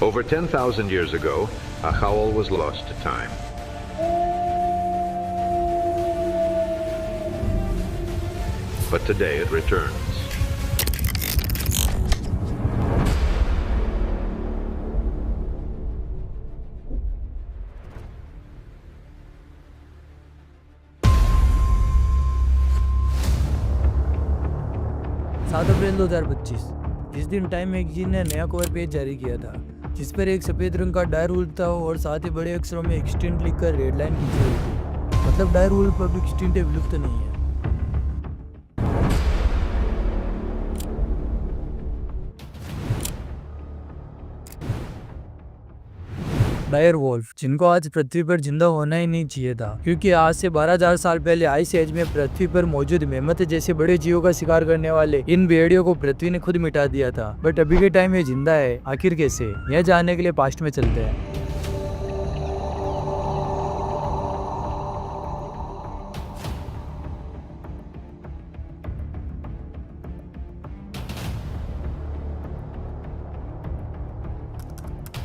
Over 10,000 years ago, Achaol was lost to time. But today it returns. सात अप्रैल 2025 इस दिन time magazine ने नया कवर पेज जारी किया था जिस पर एक सफ़ेद रंग का डायर वुल्फ था और साथ ही बड़े अक्षरों में एक्सटिंक्ट लिखकर रेड लाइन खींची हुई थी। मतलब डायर वुल्फ अब एक्सटिंक्ट है, विलुप्त नहीं है। डायर वुल्फ जिनको आज पृथ्वी पर जिंदा होना ही नहीं चाहिए था, क्योंकि आज से 12,000 साल पहले आइस एज में पृथ्वी पर मौजूद मेमथ जैसे बड़े जीवों का शिकार करने वाले इन भेड़ियों को पृथ्वी ने खुद मिटा दिया था। बट अभी के टाइम ये जिंदा है, आखिर कैसे, यह जानने के लिए पास्ट में चलते हैं।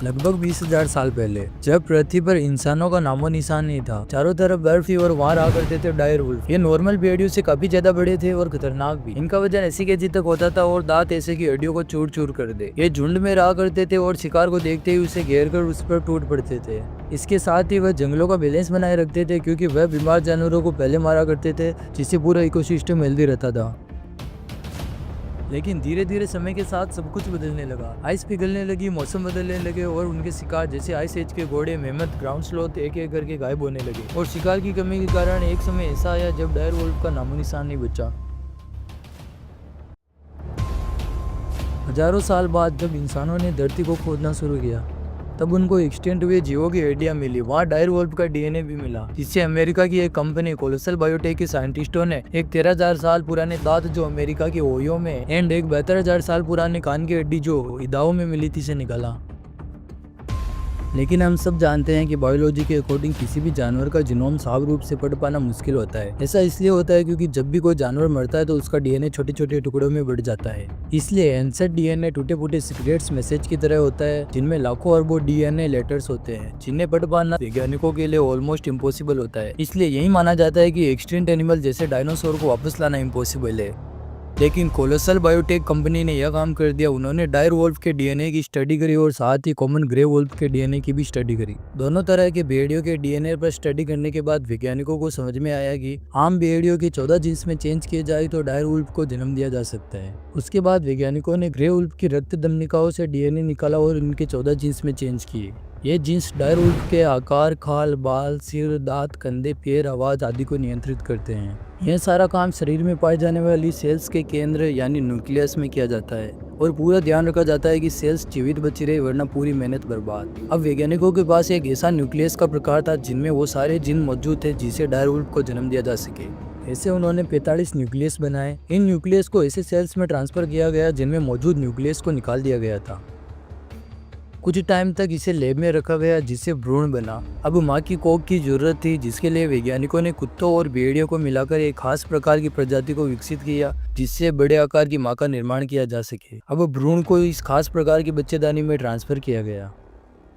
लगभग 20,000 साल पहले जब पृथ्वी पर इंसानों का नामो निशान नहीं था, चारों तरफ बर्फ थी और वहाँ रहा करते थे डायर वुल्फ। ये नॉर्मल भेड़ियों से काफी ज्यादा बड़े थे और खतरनाक भी। इनका वजन 80 केजी तक होता था और दांत ऐसे की हड्डियों को चूर चूर कर दे। ये झुंड में रहा करते थे और शिकार को देखते ही उसे घेर कर उस पर टूट पड़ते थे। इसके साथ ही वह जंगलों का बैलेंस बनाए रखते थे, क्योंकि वह बीमार जानवरों को पहले मारा करते थे, जिससे पूरा इकोसिस्टम हेल्दी रहता था। लेकिन धीरे धीरे समय के साथ सब कुछ बदलने लगा। आइस पिघलने लगी, मौसम बदलने लगे और उनके शिकार जैसे आइस एज के घोड़े, मेमथ, ग्राउंड स्लोथ एक एक करके गायब होने लगे। और शिकार की कमी के कारण एक समय ऐसा आया जब डायर वुल्फ का नामो निशान नहीं बचा। हजारों साल बाद जब इंसानों ने धरती को खोदना शुरू किया, तब उनको एक्सटिंक्ट हुए जीवों की हड्डियां मिली। वहाँ डायर वुल्फ का डीएनए भी मिला, जिससे अमेरिका की एक कंपनी कोलोसल बायोटेक के साइंटिस्टों ने एक 13,000 साल पुराने दांत जो अमेरिका के ओहियो में एंड एक 72,000 साल पुराने कान की हड्डी जो इदाहो में मिली थी से निकाला। लेकिन हम सब जानते हैं कि बायोलॉजी के अकॉर्डिंग किसी भी जानवर का जीनोम साफ रूप से पढ़ पाना मुश्किल होता है। ऐसा इसलिए होता है क्योंकि जब भी कोई जानवर मरता है तो उसका डीएनए छोटे छोटे टुकड़ों में बढ़ जाता है। इसलिए एंसेट डीएनए टूटे फूटे सीक्रेट्स मैसेज की तरह होता है, जिनमें लाखों अरबों डीएनए लेटर्स होते हैं, जिन्हें पढ़ पाना वैज्ञानिकों के लिए ऑलमोस्ट इम्पॉसिबल होता है। इसलिए यही माना जाता है कि एक्सटिंक्ट एनिमल जैसे डायनासोर को वापस लाना इम्पॉसिबल है। लेकिन कोलोसल बायोटेक कंपनी ने यह काम कर दिया। उन्होंने डायर वुल्फ के डीएनए की स्टडी करी और साथ ही कॉमन ग्रे वुल्फ के डीएनए की भी स्टडी करी। दोनों तरह के भेड़ियों के डीएनए पर स्टडी करने के बाद वैज्ञानिकों को समझ में आया कि आम भेड़ियों के 14 जीन्स में चेंज किए जाए तो डायर वुल्फ को जन्म दिया जा सकता है। उसके बाद वैज्ञानिकों ने ग्रे वुल्फ की रक्त धमनिकाओं से डीएनए निकाला और इनके 14 जीन्स में चेंज किए। ये जीन्स डायर वुल्फ के आकार, खाल, बाल, सिर, दांत, कंधे, पैर, आवाज आदि को नियंत्रित करते हैं। यह सारा काम शरीर में पाई जाने वाली सेल्स के केंद्र यानी न्यूक्लियस में किया जाता है और पूरा ध्यान रखा जाता है कि सेल्स जीवित बची रहे, वरना पूरी मेहनत बर्बाद। अब वैज्ञानिकों के पास एक ऐसा न्यूक्लियस का प्रकार था जिनमें वो सारे जीन मौजूद थे जिसे डायर वुल्फ को जन्म दिया जा सके। ऐसे उन्होंने 45 न्यूक्लियस बनाए। इन न्यूक्लियस को ऐसे सेल्स में ट्रांसफर किया गया जिनमें मौजूद न्यूक्लियस को निकाल दिया गया था। कुछ टाइम तक इसे लैब में रखा गया जिससे भ्रूण बना। अब माँ की कोख की जरूरत थी, जिसके लिए वैज्ञानिकों ने कुत्तों और भेड़ियों को मिलाकर एक खास प्रकार की प्रजाति को विकसित किया जिससे बड़े आकार की माँ का निर्माण किया जा सके। अब भ्रूण को इस खास प्रकार की बच्चेदानी में ट्रांसफर किया गया।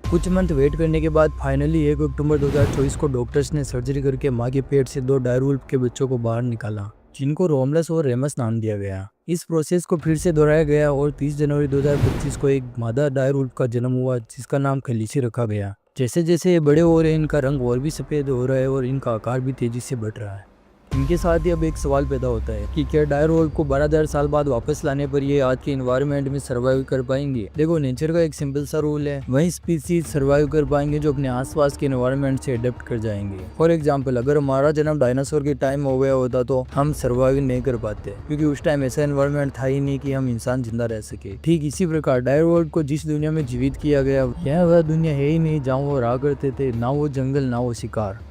कुछ मंथ वेट करने के बाद फाइनली 1 अक्टूबर 2024 को डॉक्टर्स ने सर्जरी करके माँ के पेट से 2 डायर वुल्फ के बच्चों को बाहर निकाला, जिनको रोमलस और रेमस नाम दिया गया। इस प्रोसेस को फिर से दोहराया गया और 30 जनवरी 2025 को एक मादा डायर वुल्फ का जन्म हुआ जिसका नाम खलीसी रखा गया। जैसे जैसे ये बड़े हो रहे हैं, इनका रंग और भी सफ़ेद हो रहा है और इनका आकार भी तेजी से बढ़ रहा है। इनके साथ ही अब एक सवाल पैदा होता है कि क्या डायर वुल्फ को 12,000 साल बाद वापस लाने पर ये आज के इन्वायरमेंट में सर्वाइव कर पाएंगे? देखो, नेचर का एक सिंपल सा रूल है, वही स्पीसीज सर्वाइव कर पाएंगे जो अपने आसपास के इन्वायरमेंट से अडेप्ट कर जाएंगे। फॉर एग्जांपल, अगर हमारा जन्म डायनासोर के टाइम हो गया होता तो हम सर्वाइव नहीं कर पाते, क्योंकि उस टाइम ऐसा इन्वायरमेंट था ही नहीं कि हम इंसान जिंदा रह सके। ठीक इसी प्रकार डायर वुल्फ को जिस दुनिया में जीवित किया गया, यह वह दुनिया है ही नहीं जहाँ वो रहा करते थे, ना वो जंगल ना वो शिकार।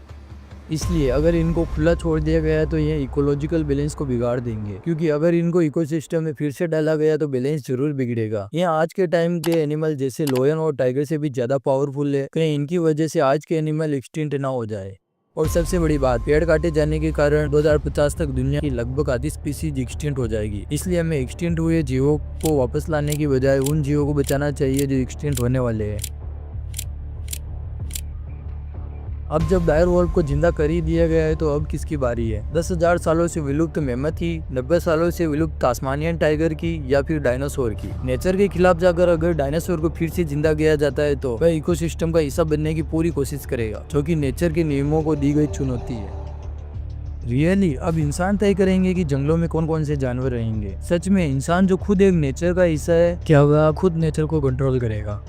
इसलिए अगर इनको खुला छोड़ दिया गया है तो ये इकोलॉजिकल बैलेंस को बिगाड़ देंगे, क्योंकि अगर इनको इकोसिस्टम में फिर से डाला गया तो बैलेंस जरूर बिगड़ेगा। ये आज के टाइम के एनिमल जैसे लायन और टाइगर से भी ज्यादा पावरफुल है, कहीं इनकी वजह से आज के एनिमल एक्सटिंक्ट ना हो जाए। और सबसे बड़ी बात, पेड़ काटे जाने के कारण 2050 तक दुनिया की लगभग आधी स्पीसीज एक्सटिंक्ट हो जाएगी। इसलिए हमें एक्सटिंक्ट हुए जीवों को वापस लाने की बजाय उन जीवों को बचाना चाहिए जो एक्सटिंक्ट होने वाले हैं। अब जब डायर वोल्फ को जिंदा कर ही दिया गया है तो अब किसकी बारी है? 10,000 सालों से विलुप्त मेमथ की, 90 सालों से विलुप्त तास्मानियन टाइगर की, या फिर डायनासोर की? नेचर के खिलाफ जाकर अगर डायनासोर को फिर से जिंदा किया जाता है तो वह इकोसिस्टम का हिस्सा बनने की पूरी कोशिश करेगा, जो कि नेचर के नियमों को दी गई चुनौती है। रियली अब इंसान तय करेंगे कि जंगलों में कौन कौन से जानवर रहेंगे। सच में इंसान जो खुद एक नेचर का हिस्सा है, क्या वह खुद नेचर को कंट्रोल करेगा?